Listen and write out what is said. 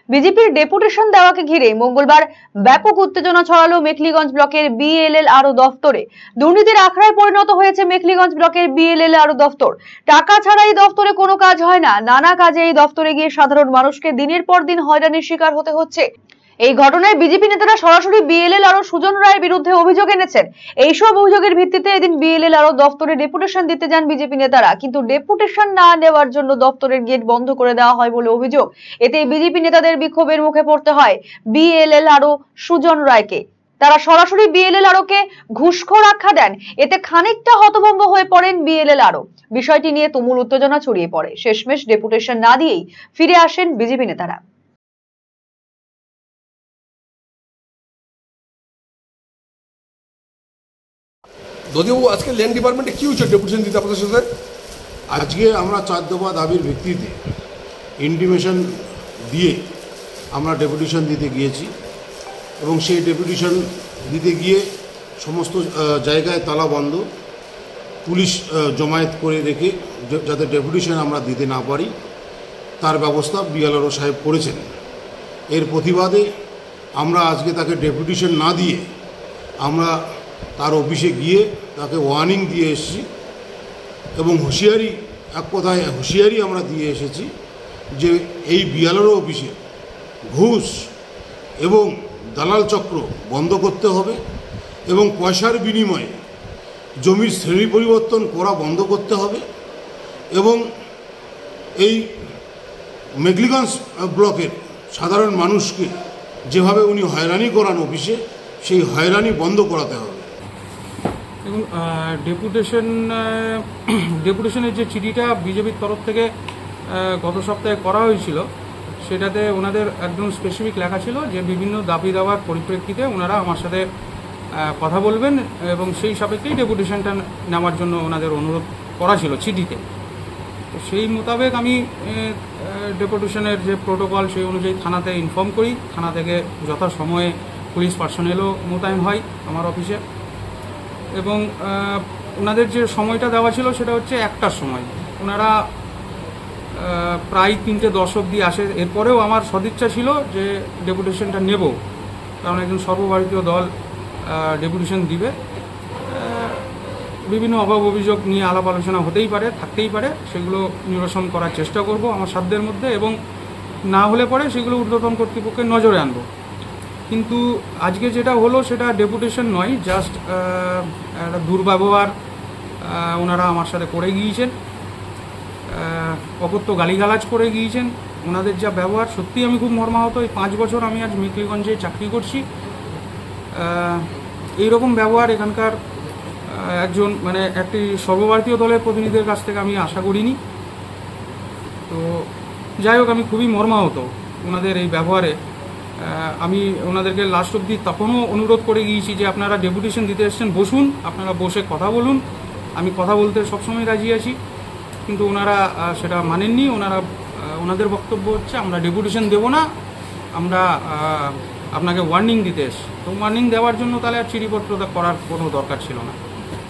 বিজেপির ডেপুটেশন দেওয়াকে ঘিরে মঙ্গলবার ব্যাপক উত্তেজনা ছড়ালো মেখলিগঞ্জ ব্লকের বিএলএলআরও দফতরে। দুর্নীতির আখড়ায় পরিণত হয়েছে মেখলিগঞ্জ ব্লকের বিএলএলআরও দফতর। টাকা ছাড়া এই দফতরে কোনো কাজ হয় না। নানা কাজে এই দফতরে গিয়ে সাধারণ মানুষকে দিনের পর দিন হয়রানির শিকার হতে হচ্ছে। এই ঘটনায় বিজেপি নেতারা সরাসরি বিএলএলআরও সুজন রায়ের বিরুদ্ধে অভিযোগ এনেছেন। এইসব অভিযোগের ভিত্তিতে এদিন বিএলএলআরও দফতরে ডেপুটেশন দিতে যান বিজেপি নেতারা, কিন্তু ডেপুটেশন না নেওয়ার জন্য দফতরের গেট বন্ধ করে দেওয়া হয় বলে অভিযোগ। এতে বিজেপি নেতাদের বিক্ষোভের মুখে পড়তে হয় বিএলএলআরও সুজন রায়কে। তারা সরাসরি বিএলএলআরওকে ঘুষখোর আখ্যা দেন। এতে খানিকটা হতভম্ব হয়ে পড়েন বিএলএলআরও। বিষয়টি নিয়ে তুমুল উত্তেজনা ছড়িয়ে পড়ে। শেষমেশ ডেপুটেশন না দিয়েই ফিরে আসেন বিজেপি নেতারা। যদিও আজকে ল্যান্ড ডিপার্টমেন্টে কি হচ্ছে ডেপুটেশন দিতে আপনাদের সাথে? আজকে আমরা 4 দফা দাবির ভিত্তিতে ইন্টিমেশন দিয়ে আমরা ডেপুটেশন দিতে গিয়েছি এবং সেই ডেপুটেশন দিতে গিয়ে সমস্ত জায়গায় তালা বন্ধ, পুলিশ জমায়েত করে রেখে যাতে ডেপুটেশন আমরা দিতে না পারি তার ব্যবস্থা বিএলআরও সাহেব করেছেন। এর প্রতিবাদে আমরা আজকে তাকে ডেপুটেশন না দিয়ে আমরা তার অফিসে গিয়ে তাকে ওয়ার্নিং দিয়ে এসেছি এবং হুঁশিয়ারি, এক কথায় হুঁশিয়ারি আমরা দিয়ে এসেছি যে এই বিএলআরও অফিসে ঘুষ এবং দালাল চক্র বন্ধ করতে হবে এবং পয়সার বিনিময়ে জমির শ্রেণী পরিবর্তন করা বন্ধ করতে হবে এবং এই মেখলিগঞ্জ ব্লকের সাধারণ মানুষকে যেভাবে উনি হয়রানি করান অফিসে, সেই হয়রানি বন্ধ করাতে হবে। এবং ডেপুটেশনের যে চিঠিটা বিজেপির তরফ থেকে গত সপ্তাহে করা হয়েছিল, সেটাতে ওনাদের একদম স্পেসিফিক লেখা ছিল যে বিভিন্ন দাবি দাওয়ার পরিপ্রেক্ষিতে ওনারা আমার সাথে কথা বলবেন এবং সেই সাপেক্ষেই ডেপুটেশনটা নেওয়ার জন্য ওনাদের অনুরোধ করা ছিল চিঠিতে। তো সেই মোতাবেক আমি ডেপুটেশনের যে প্রোটোকল সেই অনুযায়ী থানাতে ইনফর্ম করি। থানা থেকে যথাসময়ে পুলিশ পার্সোনেলও মোতায়েন হয় আমার অফিসে এবং ওনাদের যে সময়টা দেওয়া ছিল সেটা হচ্ছে 1টার সময়। ওনারা প্রায় 3:10 অবধি আসে। এরপরেও আমার সদিচ্ছা ছিল যে ডেপুটেশনটা নেব, কারণ একজন সর্বভারতীয় দল ডেপুটেশন দিবে। বিভিন্ন অভাব অভিযোগ নিয়ে আলাপ আলোচনা হতেই পারে, থাকতেই পারে, সেগুলো নিরসন করার চেষ্টা করব আমার সাধ্যের মধ্যে এবং না হলে পরে সেগুলো ঊর্ধ্বতন কর্তৃপক্ষের নজরে আনব। কিন্তু আজকে যেটা হলো সেটা ডেপুটেশন নয়, জাস্ট একটা দুর্ব্যবহার ওনারা আমার সাথে করে গিয়েছেন, অকথ্য গালিগালাজ করে গিয়েছেন। ওনাদের যা ব্যবহার সত্যি আমি খুব মর্মাহত। এই 5 বছর আমি আজ মেখলিগঞ্জে চাকরি করছি, এইরকম ব্যবহার এখানকার একজন একটি সর্বভারতীয় দলের প্রতিনিধিদের কাছ থেকে আমি আশা করিনি। তো যাই হোক, আমি খুবই মর্মাহত ওনাদের এই ব্যবহারে। আমি ওনাদেরকে লাস্ট অবধি তখনও অনুরোধ করে গিয়েছি যে আপনারা ডেপুটেশন দিতে এসেছেন, বসুন, আপনারা বসে কথা বলুন, আমি কথা বলতে সবসময় রাজি আছি। কিন্তু ওনারা সেটা মানেননি। ওনাদের বক্তব্য হচ্ছে আমরা ডেপুটেশন দেব না, আমরা আপনাকে ওয়ার্নিং দিতে এসেছি। তো ওয়ার্নিং দেওয়ার জন্য তাহলে আর চিঠিপত্র করার কোনো দরকার ছিল না।